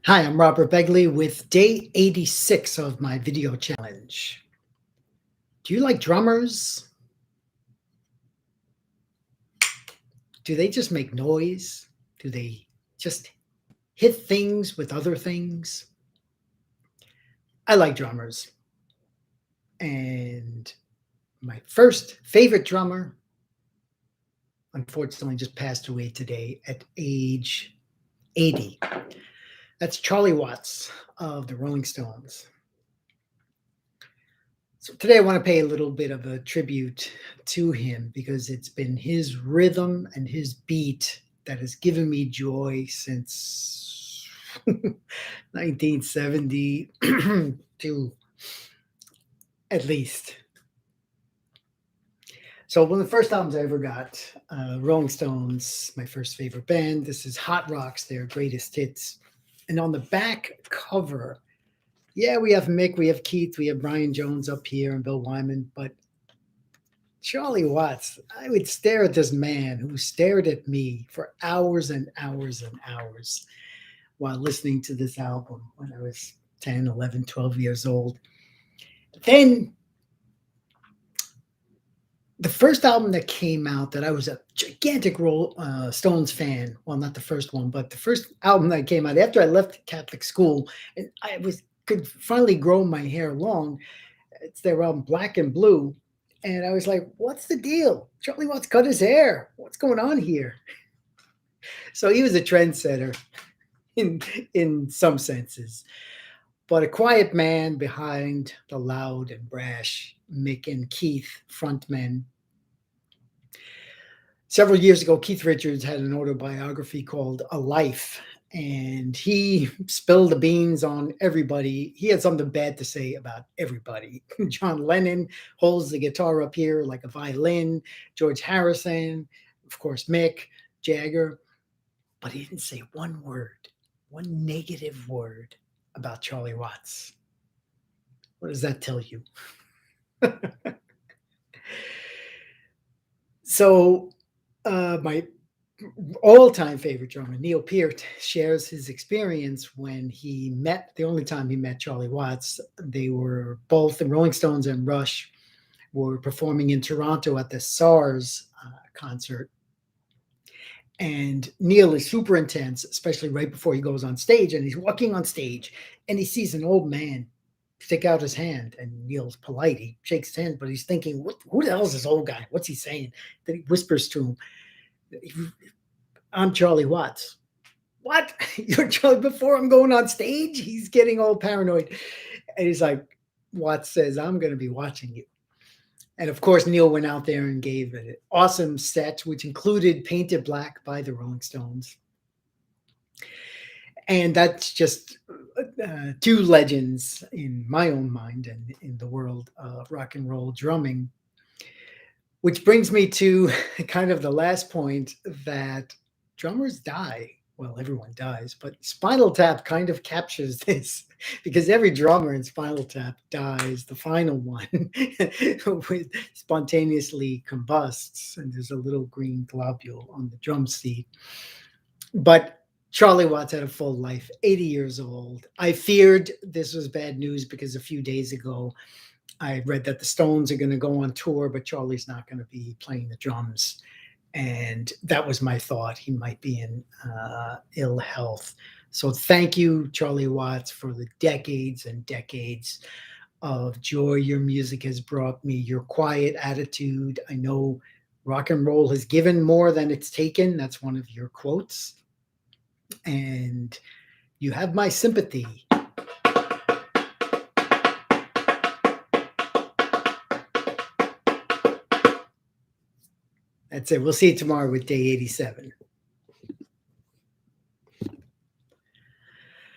Hi, I'm Robert Begley with day 86 of my video challenge. Do you like drummers? Do they just make noise? Do they just hit things with other things? I like drummers. And my first favorite drummer, unfortunately, just passed away today at age 80. That's Charlie Watts of the Rolling Stones. So today I want to pay a little bit of a tribute to him because it's been his rhythm and his beat that has given me joy since 1972 at least. So one of the first albums I ever got, Rolling Stones, my first favorite band. This is Hot Rocks, their greatest hits. And on the back cover, yeah, we have Mick, we have Keith, we have Brian Jones up here and Bill Wyman, but Charlie Watts, I would stare at this man who stared at me for hours and hours and hours while listening to this album when I was 10, 11, 12 years old. Then the first album that came out that I was a gigantic Stones fan, well, not the first one, but the first album that came out after I left Catholic school and could finally grow my hair long, it's their album Black and Blue. And I was like, what's the deal? Charlie Watts cut his hair. What's going on here? So he was a trendsetter in some senses, but a quiet man behind the loud and brash Mick and Keith frontmen. Several years ago, Keith Richards had an autobiography called A Life, and he spilled the beans on everybody. He had something bad to say about everybody. John Lennon holds the guitar up here like a violin, George Harrison, of course, Mick Jagger, but he didn't say one word, one negative word about Charlie Watts. What does that tell you? So my all-time favorite drummer, Neil Peart, shares his experience when the only time he met Charlie Watts. They were both, the Rolling Stones and Rush were performing in Toronto at the SARS concert. And Neil is super intense, especially right before he goes on stage. And he's walking on stage and he sees an old man stick out his hand, and Neil's polite. He shakes his hand, but he's thinking, who the hell is this old guy? What's he saying? Then he whispers to him, I'm Charlie Watts. What? You're Charlie before I'm going on stage? He's getting all paranoid. And he's like, Watts says, I'm going to be watching you. And of course, Neil went out there and gave an awesome set, which included Painted Black by the Rolling Stones. And that's just two legends in my own mind and in the world of rock and roll drumming. Which brings me to kind of the last point, that drummers die. Well, everyone dies, but Spinal Tap kind of captures this because every drummer in Spinal Tap dies. The final one spontaneously combusts, and there's a little green globule on the drum seat. But Charlie Watts had a full life, 80 years old. I feared this was bad news because a few days ago, I read that the Stones are going to go on tour, but Charlie's not going to be playing the drums. And that was my thought. He might be in ill health. So thank you, Charlie Watts, for the decades and decades of joy your music has brought me, your quiet attitude. I know rock and roll has given more than it's taken. That's one of your quotes. And you have my sympathy. That's it. We'll see you tomorrow with day 87.